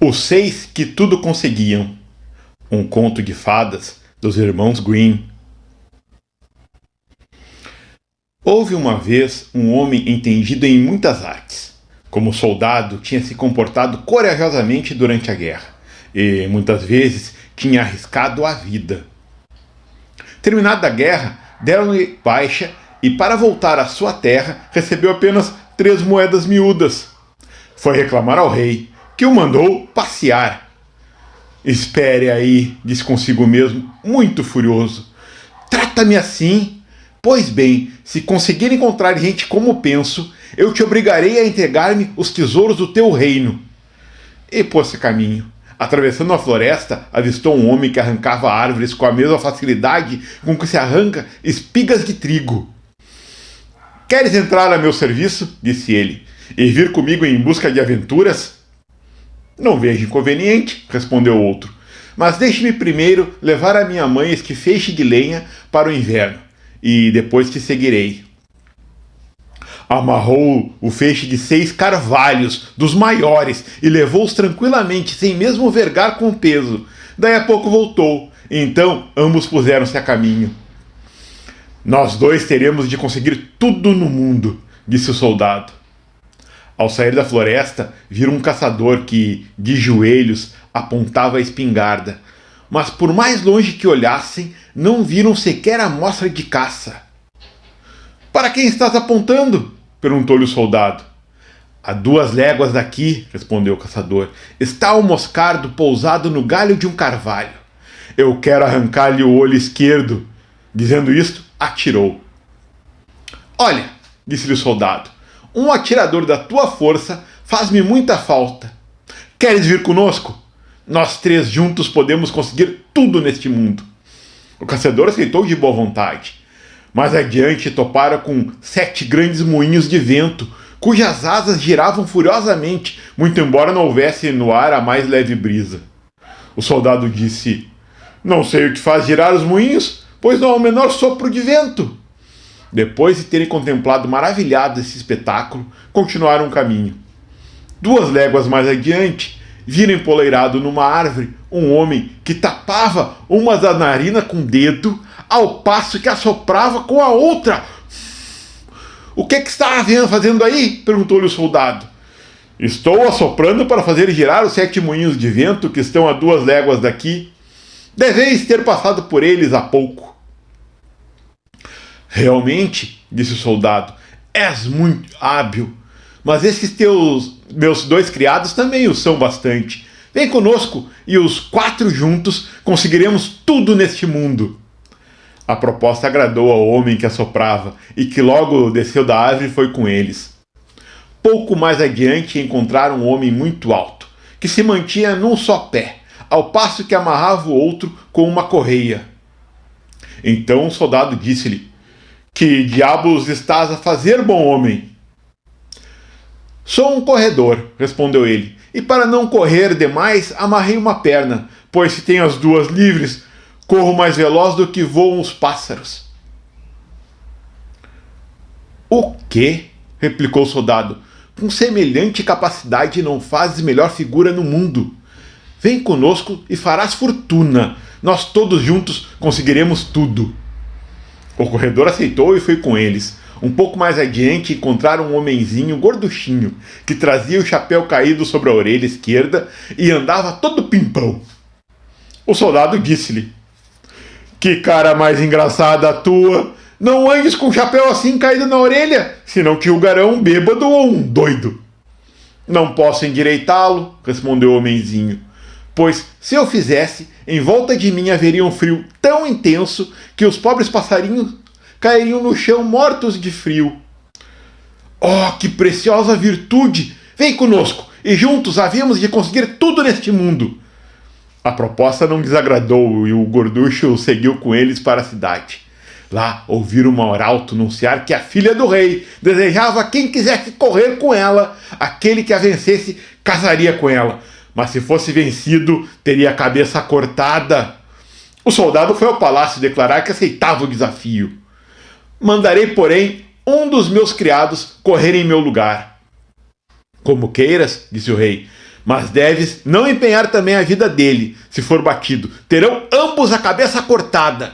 Os Seis que Tudo Conseguiam. Um conto de fadas dos irmãos Grimm. Houve uma vez um homem entendido em muitas artes. Como soldado, tinha se comportado corajosamente durante a guerra e muitas vezes tinha arriscado a vida. Terminada a guerra, deram-lhe baixa e, para voltar à sua terra, recebeu apenas 3 moedas miúdas. Foi reclamar ao rei, que o mandou passear. Espere aí, disse consigo mesmo, muito furioso. Trata-me assim? Pois bem, se conseguir encontrar gente como penso, eu te obrigarei a entregar-me os tesouros do teu reino. E pôs-se a caminho. Atravessando a floresta, avistou um homem que arrancava árvores com a mesma facilidade com que se arranca espigas de trigo. Queres entrar a meu serviço? Disse ele, e vir comigo em busca de aventuras? Não vejo inconveniente, respondeu o outro, mas deixe-me primeiro levar a minha mãe este feixe de lenha para o inverno, e depois te seguirei. Amarrou o feixe de 6 carvalhos, dos maiores, e levou-os tranquilamente, sem mesmo vergar com o peso. Daí a pouco voltou, e então ambos puseram-se a caminho. Nós dois teremos de conseguir tudo no mundo, disse o soldado. Ao sair da floresta, viram um caçador que, de joelhos, apontava a espingarda. Mas por mais longe que olhassem, não viram sequer a mostra de caça. Para quem estás apontando? Perguntou-lhe o soldado. A 2 léguas daqui, respondeu o caçador, está o moscardo pousado no galho de um carvalho. Eu quero arrancar-lhe o olho esquerdo. Dizendo isto, atirou. Olha, disse-lhe o soldado, um atirador da tua força faz-me muita falta. Queres vir conosco? Nós 3 juntos podemos conseguir tudo neste mundo. O caçador aceitou de boa vontade. Mais adiante topara com 7 grandes moinhos de vento, cujas asas giravam furiosamente, muito embora não houvesse no ar a mais leve brisa. O soldado disse, não sei o que faz girar os moinhos, pois não há o menor sopro de vento. Depois de terem contemplado maravilhado esse espetáculo, continuaram o caminho. 2 léguas mais adiante, viram empoleirado numa árvore um homem que tapava uma da narina com o dedo, ao passo que assoprava com a outra. O que está fazendo aí? Perguntou-lhe o soldado. Estou assoprando para fazer girar os 7 moinhos de vento que estão a 2 léguas daqui. Deveis ter passado por eles há pouco. Realmente, disse o soldado, és muito hábil, mas esses meus 2 criados também o são bastante. Vem conosco e os 4 juntos conseguiremos tudo neste mundo. A proposta agradou ao homem que assoprava e que logo desceu da árvore e foi com eles. Pouco mais adiante encontraram um homem muito alto, que se mantinha num só pé, ao passo que amarrava o outro com uma correia. Então o soldado disse-lhe, que diabos estás a fazer, bom homem? Sou um corredor, respondeu ele, e para não correr demais, amarrei uma perna, pois se tenho as 2 livres, corro mais veloz do que voam os pássaros. O quê? Replicou o soldado. Com semelhante capacidade não fazes melhor figura no mundo. Vem conosco e farás fortuna. Nós todos juntos conseguiremos tudo. O corredor aceitou e foi com eles. Um pouco mais adiante encontraram um homenzinho gorduchinho, que trazia o chapéu caído sobre a orelha esquerda e andava todo pimpão. O soldado disse-lhe, que cara mais engraçada a tua! Não andes com o chapéu assim caído na orelha, senão te julgarão um bêbado ou um doido. Não posso endireitá-lo, respondeu o homenzinho, pois, se eu fizesse, em volta de mim haveria um frio tão intenso que os pobres passarinhos cairiam no chão mortos de frio. Oh, que preciosa virtude! Vem conosco, e juntos havíamos de conseguir tudo neste mundo. A proposta não desagradou e o gorducho seguiu com eles para a cidade. Lá ouviram um arauto anunciar que a filha do rei desejava quem quisesse correr com ela, aquele que a vencesse casaria com ela. Mas se fosse vencido, teria a cabeça cortada. O soldado foi ao palácio declarar que aceitava o desafio. Mandarei, porém, um dos meus criados correr em meu lugar. Como queiras, disse o rei, mas deves não empenhar também a vida dele, se for batido. Terão ambos a cabeça cortada.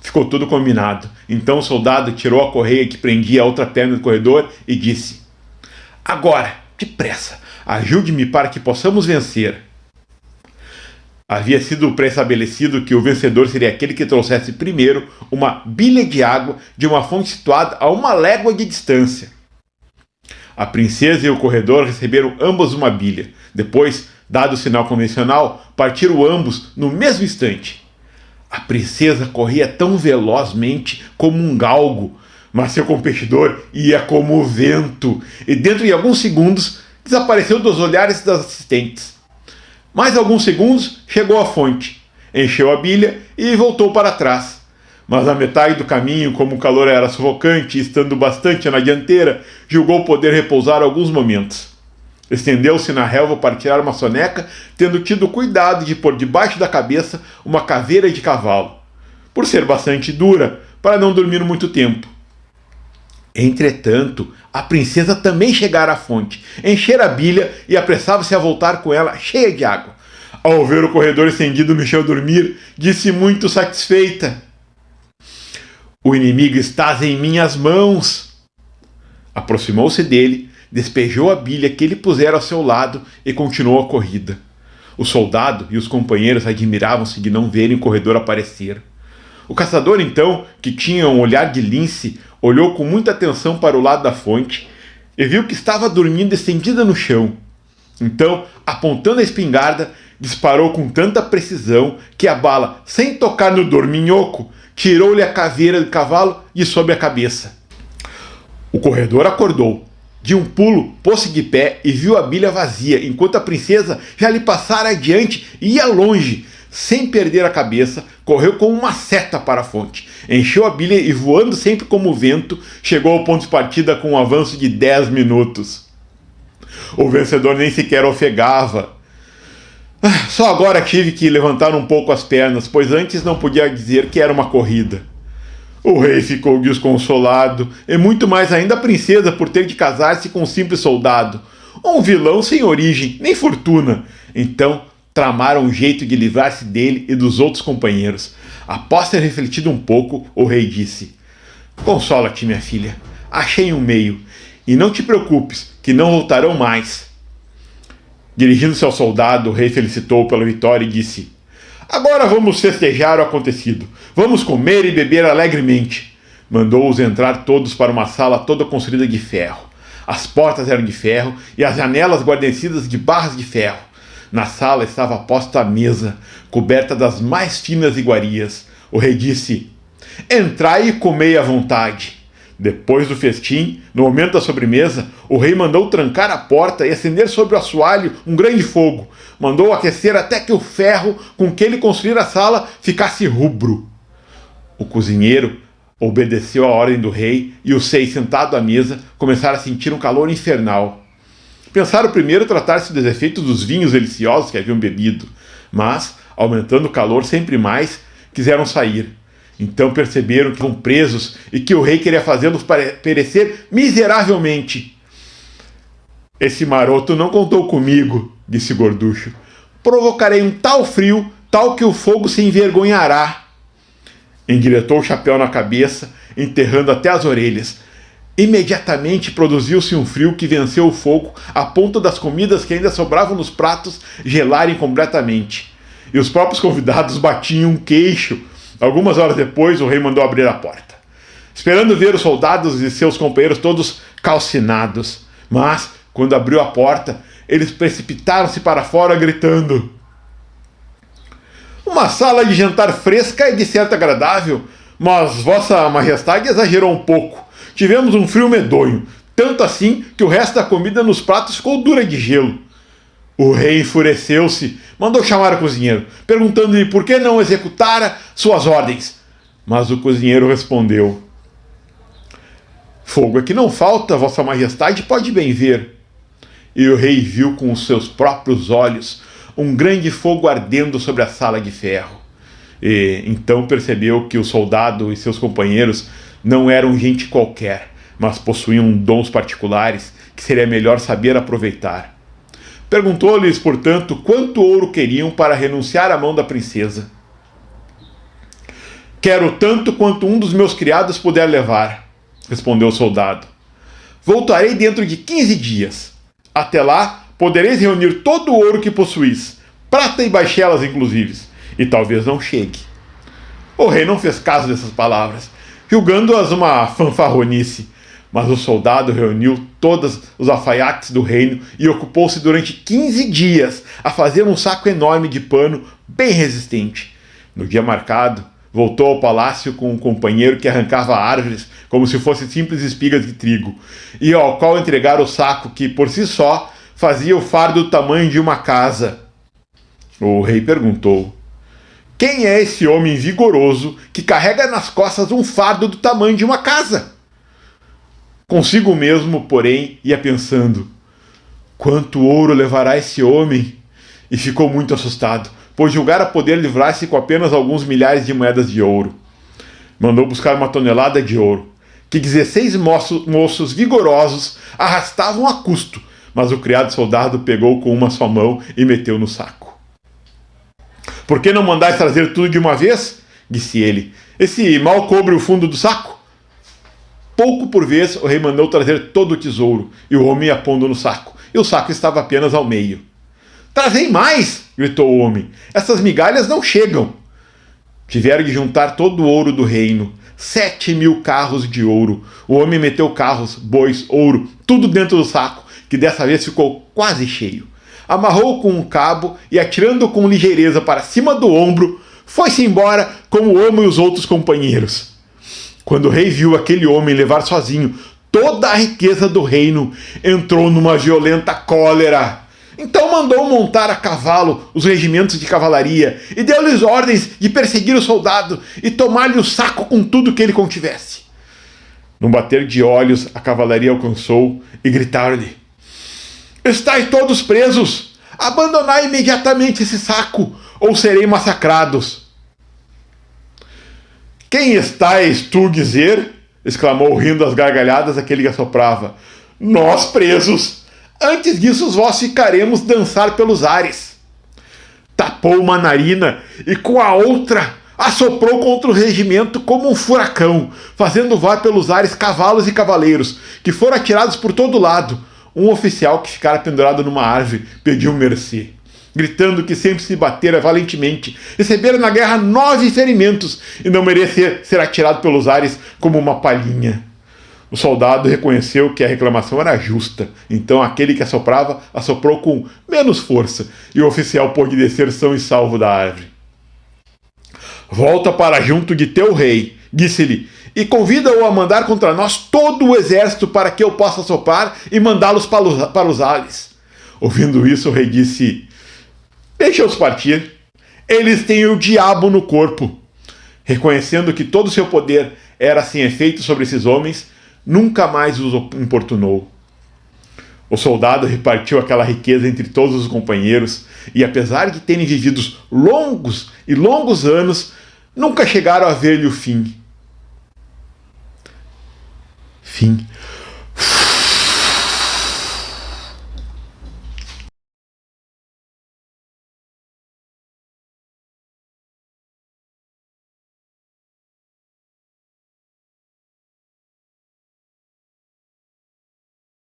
Ficou tudo combinado. Então o soldado tirou a correia que prendia a outra perna do corredor e disse: agora, depressa, ajude-me para que possamos vencer. Havia sido pré-estabelecido que o vencedor seria aquele que trouxesse primeiro uma bilha de água de uma fonte situada a 1 légua de distância. A princesa e o corredor receberam ambos uma bilha. Depois, dado o sinal convencional, partiram ambos no mesmo instante. A princesa corria tão velozmente como um galgo, mas seu competidor ia como o vento, e dentro de alguns segundos desapareceu dos olhares das assistentes. Mais alguns segundos chegou à fonte, encheu a bilha e voltou para trás. Mas na metade do caminho, como o calor era sufocante e estando bastante na dianteira, julgou poder repousar alguns momentos. Estendeu-se na relva para tirar uma soneca, tendo tido cuidado de pôr debaixo da cabeça uma caveira de cavalo, por ser bastante dura, para não dormir muito tempo. Entretanto, a princesa também chegara à fonte, enchera a bilha e apressava-se a voltar com ela cheia de água. Ao ver o corredor estendido no chão dormir, disse muito satisfeita: o inimigo estás em minhas mãos. Aproximou-se dele, despejou a bilha que ele pusera ao seu lado e continuou a corrida. O soldado e os companheiros admiravam-se de não verem o corredor aparecer. O caçador, então, que tinha um olhar de lince, olhou com muita atenção para o lado da fonte e viu que estava dormindo estendida no chão. Então, apontando a espingarda, disparou com tanta precisão que a bala, sem tocar no dorminhoco, tirou-lhe a caveira do cavalo de sob a cabeça. O corredor acordou. De um pulo, pôs-se de pé e viu a bilha vazia, enquanto a princesa já lhe passara adiante e ia longe. Sem perder a cabeça, correu como uma seta para a fonte, encheu a bilha e, voando sempre como o vento, chegou ao ponto de partida com um avanço de 10 minutos. O vencedor nem sequer ofegava. Só agora tive que levantar um pouco as pernas, pois antes não podia dizer que era uma corrida. O rei ficou desconsolado, e muito mais ainda a princesa por ter de casar-se com um simples soldado, um vilão sem origem, nem fortuna. Então tramaram um jeito de livrar-se dele e dos outros companheiros. Após ter refletido um pouco, o rei disse: consola-te, minha filha, achei um meio, e não te preocupes, que não voltarão mais. Dirigindo-se ao soldado, o rei felicitou-o pela vitória e disse: agora vamos festejar o acontecido. Vamos comer e beber alegremente. Mandou-os entrar todos para uma sala toda construída de ferro. As portas eram de ferro e as janelas guarnecidas de barras de ferro. Na sala estava posta a mesa, coberta das mais finas iguarias. O rei disse: entrai e comei à vontade. Depois do festim, no momento da sobremesa, o rei mandou trancar a porta e acender sobre o assoalho um grande fogo. Mandou aquecer até que o ferro com que ele construíra a sala ficasse rubro. O cozinheiro obedeceu à ordem do rei e os 6, sentados à mesa, começaram a sentir um calor infernal. Pensaram primeiro tratar-se dos efeitos dos vinhos deliciosos que haviam bebido, mas, aumentando o calor sempre mais, quiseram sair. Então perceberam que estavam presos e que o rei queria fazê-los perecer miseravelmente. Esse maroto não contou comigo, disse Gorducho. Provocarei um tal frio, tal que o fogo se envergonhará. Endireitou o chapéu na cabeça, enterrando até as orelhas. Imediatamente produziu-se um frio que venceu o fogo, a ponto das comidas que ainda sobravam nos pratos gelarem completamente. E os próprios convidados batiam um queixo. Algumas horas depois, o rei mandou abrir a porta, esperando ver os soldados e seus companheiros todos calcinados. Mas, quando abriu a porta, eles precipitaram-se para fora, gritando: uma sala de jantar fresca é de certo agradável, mas Vossa Majestade exagerou um pouco. Tivemos um frio medonho, tanto assim que o resto da comida nos pratos ficou dura de gelo. O rei enfureceu-se, mandou chamar o cozinheiro, perguntando-lhe por que não executara suas ordens. Mas o cozinheiro respondeu: fogo é que não falta, Vossa Majestade pode bem ver. E o rei viu com os seus próprios olhos um grande fogo ardendo sobre a sala de ferro. E então percebeu que o soldado e seus companheiros não eram gente qualquer, mas possuíam dons particulares que seria melhor saber aproveitar. Perguntou-lhes, portanto, quanto ouro queriam para renunciar à mão da princesa. Quero tanto quanto um dos meus criados puder levar, respondeu o soldado. Voltarei dentro de 15 dias. Até lá, podereis reunir todo o ouro que possuís, prata e baixelas inclusive, e talvez não chegue. O rei não fez caso dessas palavras, julgando-as uma fanfarronice, mas o soldado reuniu todos os alfaiates do reino e ocupou-se durante 15 dias a fazer um saco enorme de pano bem resistente. No dia marcado, voltou ao palácio com um companheiro que arrancava árvores como se fossem simples espigas de trigo, e ao qual entregara o saco que, por si só, fazia o fardo do tamanho de uma casa. O rei perguntou: quem é esse homem vigoroso que carrega nas costas um fardo do tamanho de uma casa? Consigo mesmo, porém, ia pensando: quanto ouro levará esse homem? E ficou muito assustado, pois julgara poder livrar-se com apenas alguns milhares de moedas de ouro. Mandou buscar uma tonelada de ouro, que 16 moços vigorosos arrastavam a custo, mas o criado soldado pegou com uma só mão e meteu no saco. Por que não mandais trazer tudo de uma vez? Disse ele. Esse mal cobre o fundo do saco? Pouco por vez, o rei mandou trazer todo o tesouro, e o homem ia pondo no saco, e o saco estava apenas ao meio. Trazei mais! Gritou o homem. Essas migalhas não chegam. Tiveram de juntar todo o ouro do reino, 7.000 carros de ouro. O homem meteu carros, bois, ouro, tudo dentro do saco, que dessa vez ficou quase cheio. Amarrou com um cabo e, atirando com ligeireza para cima do ombro, foi-se embora com o homem e os outros companheiros. Quando o rei viu aquele homem levar sozinho toda a riqueza do reino, entrou numa violenta cólera. Então mandou montar a cavalo os regimentos de cavalaria e deu-lhes ordens de perseguir o soldado e tomar-lhe o saco com tudo que ele contivesse. Num bater de olhos, a cavalaria alcançou e gritaram-lhe: estai todos presos! Abandonai imediatamente esse saco, ou serei massacrados. Quem estais tu dizer? Exclamou rindo às gargalhadas aquele que assoprava. Nós presos! Antes disso, vós ficaremos dançar pelos ares. Tapou uma narina e com a outra assoprou contra o regimento como um furacão, fazendo voar pelos ares cavalos e cavaleiros, que foram atirados por todo lado. Um oficial que ficara pendurado numa árvore pediu mercê, gritando que sempre se batera valentemente, recebera na guerra 9 ferimentos e não merecia ser atirado pelos ares como uma palhinha. O soldado reconheceu que a reclamação era justa, então aquele que assoprava assoprou com menos força e o oficial pôde descer são e salvo da árvore. Volta para junto de teu rei, disse-lhe, e convida-o a mandar contra nós todo o exército para que eu possa soprar e mandá-los para os ares. Ouvindo isso, o rei disse: deixa-os partir. Eles têm o diabo no corpo. Reconhecendo que todo o seu poder era sem efeito sobre esses homens, nunca mais os importunou. O soldado repartiu aquela riqueza entre todos os companheiros e, apesar de terem vivido longos e longos anos, nunca chegaram a ver-lhe o fim.